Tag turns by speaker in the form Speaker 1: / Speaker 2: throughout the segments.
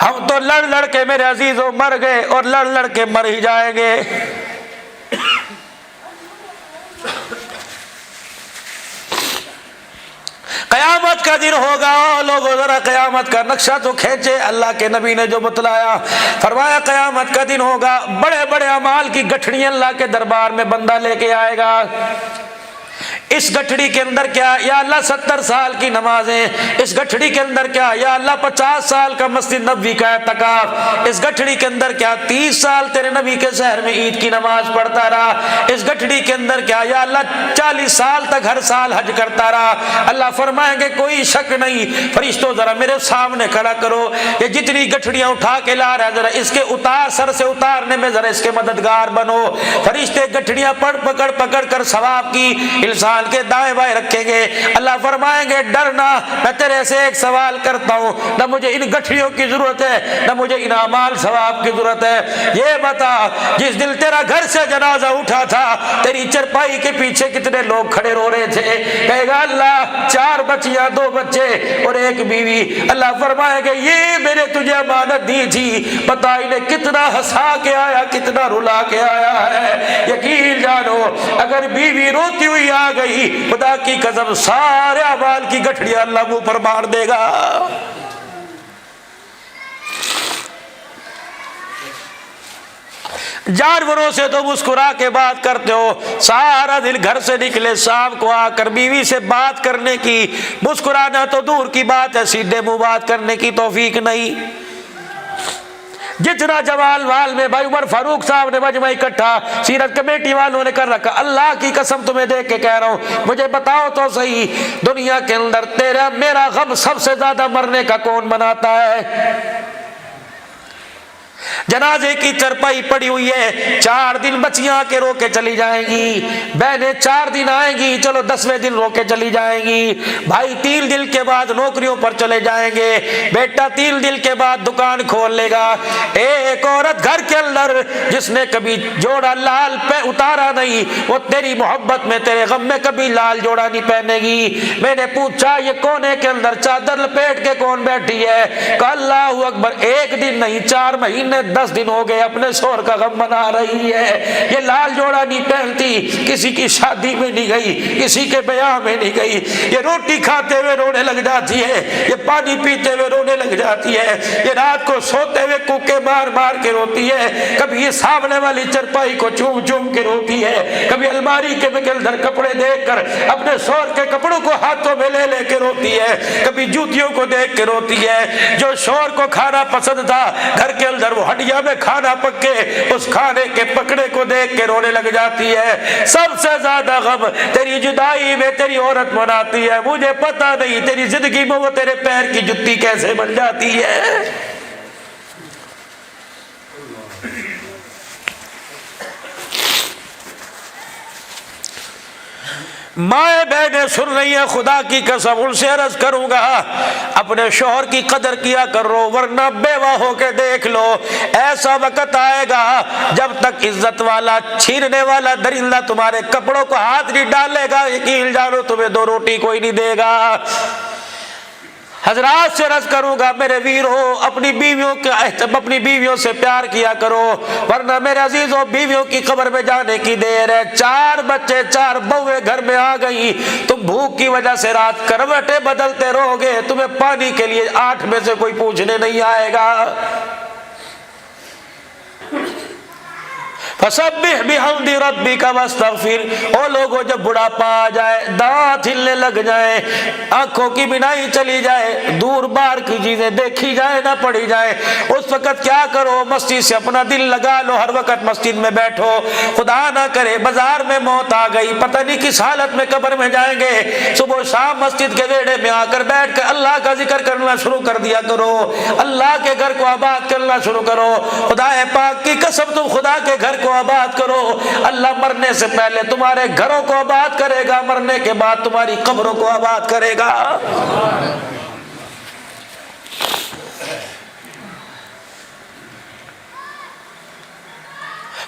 Speaker 1: ہم تو لڑ لڑ کے میرے عزیزوں مر گئے اور لڑ لڑ کے مر ہی جائیں گے۔ قیامت کا دن ہوگا، لوگوں ذرا قیامت کا نقشہ تو کھینچے۔ اللہ کے نبی نے جو بتلایا، فرمایا قیامت کا دن ہوگا، بڑے بڑے اعمال کی گٹھڑیاں اللہ کے دربار میں بندہ لے کے آئے گا۔ اس گٹھڑی کے اندر کیا؟ یا اللہ 70 سال کی نمازیں۔ اس گٹھڑی کے اندر کیا؟ یا اللہ 50 سال کا مسجد نبوی کا اعتکاف۔ اس گٹھڑی کے اندر کیا؟ 30 سال تیرے نبی کے شہر میں عید کی نماز پڑھتا رہا۔ اس گٹھڑی کے اندر کیا؟ یا اللہ 40 سال تک ہر سال حج کرتا رہا۔ اللہ فرمائیں گے کوئی شک نہیں، فرشتوں ذرا میرے سامنے کھڑا کرو، یہ جتنی گٹھڑیاں اٹھا کے لا رہا ہے ذرا اس کے اتار، سر سے اتارنے میں ذرا اس کے مددگار بنو۔ فرشتے گٹھڑیاں پکڑ کر ثواب کی انسان کے دائیں بائیں رکھیں گے۔ اللہ فرمائیں گے ڈرنا، میں تیرے سے ایک سوال کرتا ہوں، نہ مجھے ان گٹھڑیوں کی ضرورت ہے نہ مجھے ان اعمال ثواب کی ضرورت ہے۔ یہ بتا جس دن تیرا گھر سے جنازہ اٹھا تھا، تیری چرپائی کے پیچھے کتنے لوگ کھڑے رو رہے تھے؟ کہے گا اللہ 4 بچیاں 2 بچے اور 1 بیوی۔ اللہ فرمائے گے یہ میں نے تجھے امانت دی تھی، پتہ انہیں کتنا ہنسا کے آیا کتنا رلا کے آیا ہے۔ یقین جانو اگر بیوی روتی ہوئی آ گئی، خدا کی قسم سارے اعمال کی گٹھڑیاں اللہ منہ پر مار دے گا۔ جانوروں سے تو مسکرا کے بات کرتے ہو، سارا دن گھر سے نکلے شام کو آ کر بیوی سے بات کرنے کی، مسکرانا تو دور کی بات ہے، سیدھے منہ بات کرنے کی توفیق نہیں۔ جتنا جوال وال میں بھائی عمر فاروق صاحب نے مجمع اکٹھا سیرت کمیٹی والوں نے کر رکھا، اللہ کی قسم تمہیں دیکھ کے کہہ رہا ہوں، مجھے بتاؤ تو صحیح دنیا کے اندر تیرا میرا غم سب سے زیادہ مرنے کا کون مناتا ہے؟ جنازے کی چرپائی پڑی ہوئی ہے، 4 دن بچیاں کے رو کے چلی جائیں گی، بہنیں 4 دن آئیں گی، چلو 10ویں دن رو کے چلی جائیں گی، بھائی 3 دن کے بعد نوکریوں پر چلے جائیں گے، بیٹا 3 دن کے بعد دکان کھول لے گا۔ ایک عورت گھر کے اندر جس نے کبھی جوڑا لال پہ اتارا نہیں، وہ تیری محبت میں تیرے غم میں کبھی لال جوڑا نہیں پہنے گی۔ میں نے پوچھا یہ کونے کے اندر چادر لپیٹ کے کون بیٹھی ہے؟ کہ اللہ اکبر، 1 دن نہیں 4 مہینے 10 دن ہو گئے اپنے شوہر کا غم منا رہی ہے۔ یہ لال جوڑا نہیں پہنتی، کسی کی شادی میں نہیں گئی، کسی کے بیاہ میں نہیں گئی، یہ روٹی کھاتے ہوئے رونے لگ جاتی ہے، یہ پانی پیتے ہوئے رونے لگ جاتی ہے، یہ رات کو سوتے ہوئے کوکے مار مار کے روتی ہے، کبھی یہ سامنے والی چرپائی کو چوم چوم کے روتی ہے، کبھی الماری کے اندر کپڑے دیکھ کر اپنے شوہر کے کپڑوں کو ہاتھوں میں لے لے کے روتی ہے، کبھی جوتیوں کو دیکھ کے روتی ہے۔ جو شوہر کو کھانا پسند تھا گھر کے اندر وہ ہڈیا میں کھانا پکے، اس کھانے کے پکڑے کو دیکھ کے رونے لگ جاتی ہے۔ سب سے زیادہ غم تیری جدائی میں تیری عورت مناتی ہے، مجھے پتہ نہیں تیری زندگی میں وہ تیرے پیر کی جتی کیسے بن جاتی ہے۔ مائیں بہنیں سن رہی ہیں، خدا کی قسم ان سے عرض کروں گا اپنے شوہر کی قدر کیا کرو، ورنہ بیوہ ہو کے دیکھ لو ایسا وقت آئے گا جب تک عزت والا چھیننے والا درندہ تمہارے کپڑوں کو ہاتھ نہیں ڈالے گا، یقین جانو تمہیں 2 روٹی کوئی نہیں دے گا۔ حضرات سے عرض کروں گا میرے ویرو اپنی بیویوں سے پیار کیا کرو، ورنہ میرے عزیزوں بیویوں کی قبر میں جانے کی دیر ہے۔ 4 بچے 4 بہویں گھر میں آ گئی، تم بھوک کی وجہ سے رات کروٹیں بدلتے رہو گے، تمہیں پانی کے لیے 8 میں سے کوئی پوچھنے نہیں آئے گا۔ فسبح بحمد ربک واستغفر۔ او لوگوں جب بڑھاپا آ جائے، دانت ہلنے لگ جائیں، آنکھوں کی بینائی چلی جائے، دور بار کی چیزیں دیکھی جائے نہ پڑھی جائے، اس وقت کیا کرو؟ مسجد سے اپنا دل لگا لو، ہر وقت مسجد میں بیٹھو۔ خدا نہ کرے بازار میں موت آ گئی، پتہ نہیں کس حالت میں قبر میں جائیں گے، صبح و شام مسجد کے ویڑے میں آ کر بیٹھ کر اللہ کا ذکر کرنا شروع کر دیا کرو، اللہ کے گھر کو آباد کرنا شروع کرو۔ خدا پاک کی قسم تم خدا کے گھر کو آباد کرو، اللہ مرنے سے پہلے تمہارے گھروں کو آباد کرے گا، مرنے کے بعد تمہاری قبروں کو آباد کرے گا۔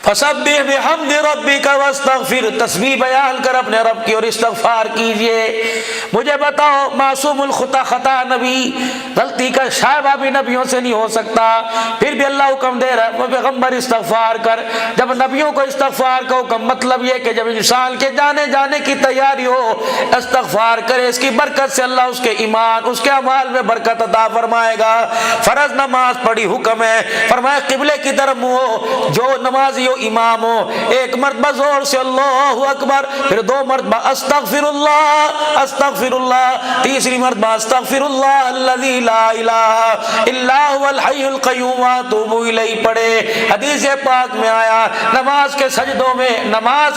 Speaker 1: فسبح بحمد ربک واستغفر، تسبیح بیان کر اپنے رب کی اور استغفار کیجئے۔ مجھے بتاؤ معصوم الخطا خطا نبی، غلطی کا شائبہ بھی نبیوں سے نہیں ہو سکتا، پھر بھی اللہ حکم دے رہا ہے وہ پیغمبر استغفار کر۔ جب نبیوں کو استغفار کا حکم، مطلب یہ کہ جب انسان کے جانے کی تیاری ہو استغفار کرے، اس کی برکت سے اللہ اس کے ایمان، اس کے اعمال میں برکت عطا فرمائے گا۔ فرض نماز پڑھی حکم ہے، فرمایا قبلے کی طرف منہ ہو، جو نمازی ہو امام ہو، ایک مرتبہ زور سے اللہ اکبر، پھر 2 مرتبہ استغفر اللہ، تیسری مرتبہ استغفر اللہ الذی لا الہ الا هو الحی القیوم واتوب الیہ پڑھے۔ حدیث پاک میں آیا نماز کے سجدوں میں، نماز